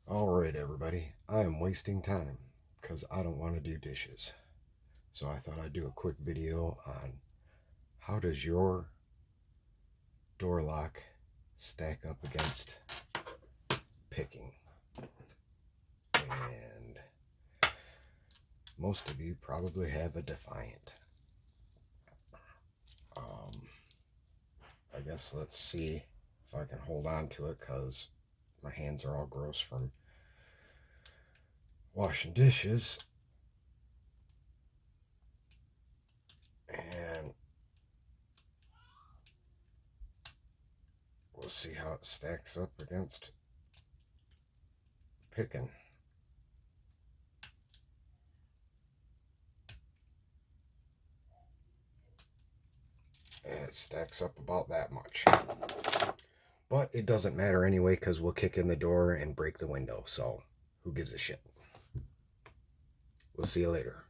Alright everybody, I am wasting time because I don't want to do dishes. So I thought I'd do a quick video on how does your door lock stack up against picking. And most of you probably have a Defiant. I guess let's see if I can hold on to it because my hands are all gross from washing dishes. And we'll see how it stacks up against picking. And it stacks up about that much. But it doesn't matter anyway because we'll kick in the door and break the window. So who gives a shit? We'll see you later.